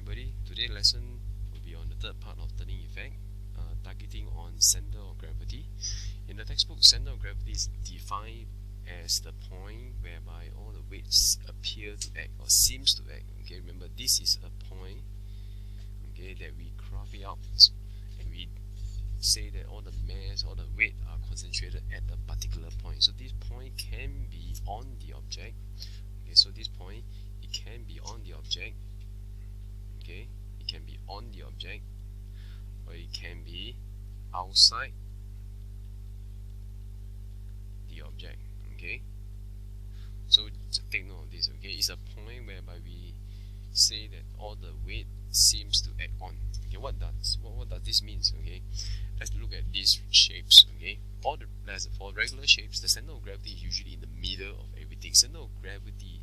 everybody. Today's lesson will be on the third part of turning effect, targeting on center of gravity. In the textbook, center of gravity is defined as the point whereby all the weights appear to act or seems to act. Okay, remember this is a point, okay, that we craft it out and we say that all the mass, all the weight are concentrated at a particular point. So this point can be on the object. Okay, so this point, it can be on the object. Okay, it can be on the object, or it can be outside the object. Okay, so take note of this. Okay, it's a point whereby we say that all the weight seems to act on. Okay, what does this mean? Okay, let's look at these shapes. Okay, for regular shapes, the center of gravity is usually in the middle of everything. Center of gravity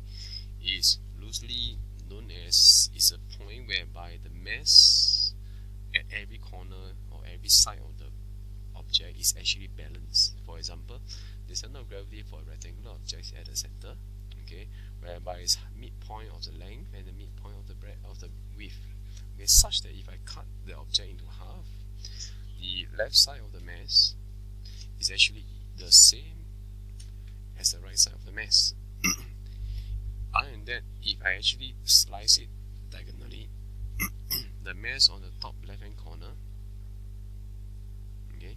is loosely known as is a point whereby the mass at every corner or every side of the object is actually balanced. For example, the center of gravity for a rectangular object is at the center, okay, whereby it's midpoint of the length and the midpoint of the breadth of the width. Okay, such that if I cut the object into half, the left side of the mass is actually the same as the right side of the mass. Other than that, if I actually slice it diagonally, the mass on the top left hand corner, okay,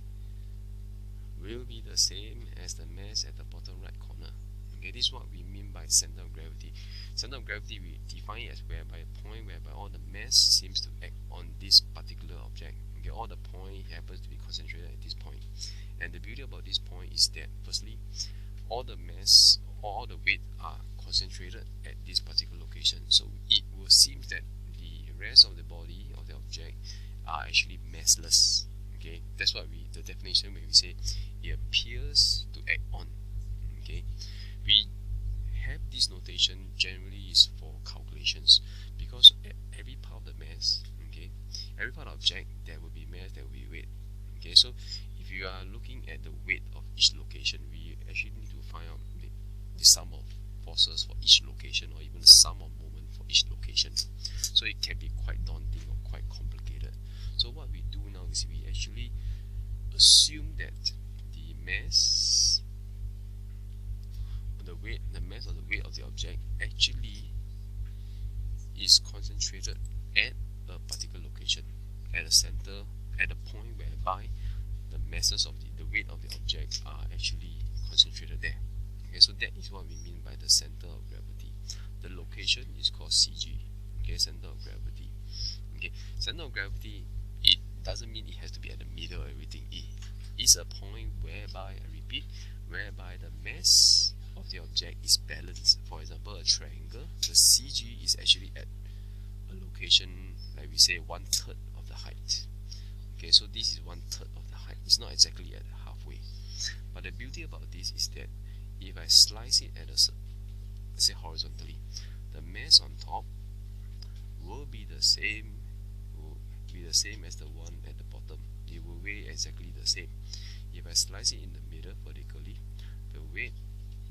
will be the same as the mass at the bottom right corner. Okay, this is what we mean by center of gravity. Center of gravity we define it as whereby a point whereby all the mass seems to act on this particular object. Okay, all the point happens to be concentrated at this point. And the beauty about this point is that firstly, all the mass or all the weight are concentrated at this particular location. So it will seem that the rest of the body of the object are actually massless. Okay, that's what the definition when we say it appears to act on. Okay, we have this notation generally is for calculations, because at every part of the mass, okay, every part of the object, there will be mass, there will be weight. Okay, so if you are looking at the weight of each location, we actually need to find out the sum of forces for each location, or even the sum of moment for each location. So it can be quite daunting or quite complicated. So what we do now is we actually assume that the mass or the mass or the weight of the object actually is concentrated at a particular location, at a center, at a point whereby the masses of the weight of the object are actually concentrated there. Okay, so that is what we mean by the center of gravity. The location is called CG. Okay, center of gravity. Okay, center of gravity, it doesn't mean it has to be at the middle of everything. It is a point whereby, I repeat, whereby the mass of the object is balanced. For example, a triangle, the CG is actually at a location, like we say, 1/3 of the height. Okay, so this is 1/3 of the height. It's not exactly at halfway. But the beauty about this is that if I slice it at let's say horizontally, the mass on top will be the same as the one at the bottom. It will weigh exactly the same. If I slice it in the middle vertically, the weight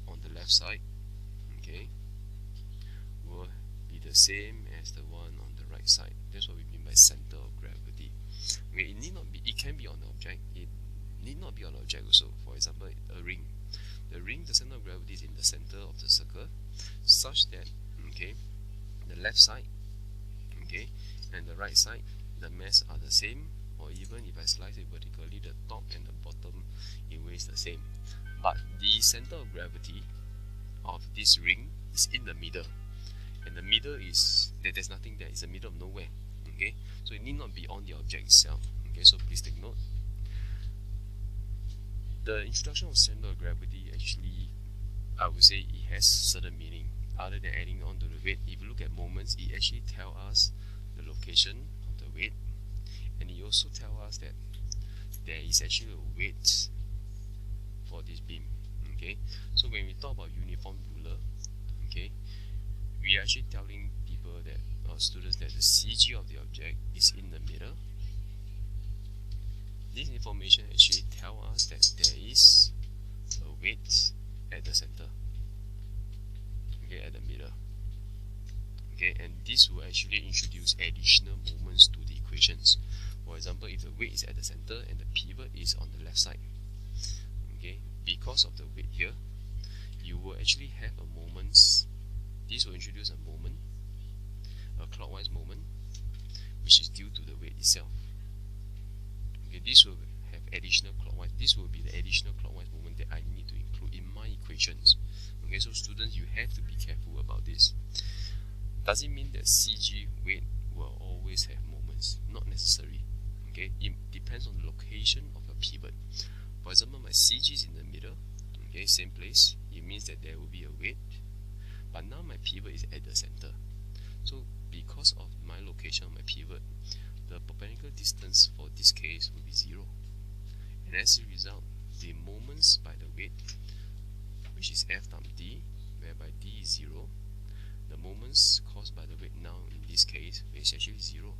on the left side, okay, will be the same as the one on the right side. That's what we mean by center of gravity. Okay, it can be on the object, it need not be on the object also. For example, a ring. The center of gravity is in the center of the circle, such that, okay, the left side, okay, and the right side, the mass are the same, or even if I slice it vertically, the top and the bottom, it weighs the same. But the center of gravity of this ring is in the middle, and the middle is there's nothing there. It's the middle of nowhere. Okay, so it need not be on the object itself. Okay, so please take note. The introduction of center of gravity actually, I would say, it has certain meaning other than adding on to the weight. If you look at moments, it actually tells us the location of the weight, and it also tells us that there is actually a weight for this beam. Okay, so when we talk about uniform ruler, okay, we are actually telling people that, or students, that the CG of the object is in the middle. This information actually tells us that there is a weight at the center, okay, at the middle. Okay, and this will actually introduce additional moments to the equations. For example, if the weight is at the center and the pivot is on the left side, okay, because of the weight here, you will actually have a moment. This will introduce a moment, a clockwise moment, which is due to the weight itself. Okay, this will have additional clockwise. This will be the additional clockwise moment that I need to include in my equations. Okay, so students, you have to be careful about this. Does it mean that CG weight will always have moments? Not necessary. Okay, it depends on the location of a pivot. For example, my CG is in the middle. Okay, same place. It means that there will be a weight. But now my pivot is at the center. So because of my location of my pivot, the perpendicular distance for this case will be 0. And as a result, the moments by the weight, which is F times D, whereby D is 0, the moments caused by the weight now in this case is actually 0.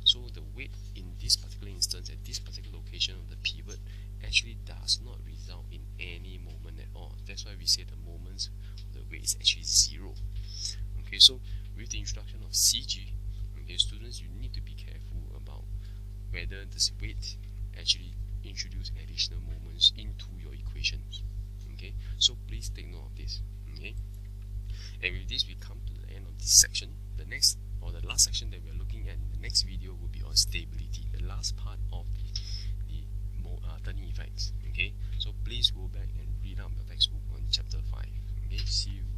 So the weight in this particular instance at this particular location of the pivot actually does not result in any moment at all. That's why we say the moments of the weight is actually 0. Okay, so with the introduction of CG, okay, students, you need to be careful about whether this weight actually introduce additional moments into your equations. Okay, so please take note of this. Okay, and with this we come to the end of this section. The next or the last section that we are looking at in the next video will be on stability, the last part of the turning effects. Okay, so please go back and read up your textbook on chapter 5. Okay, see you.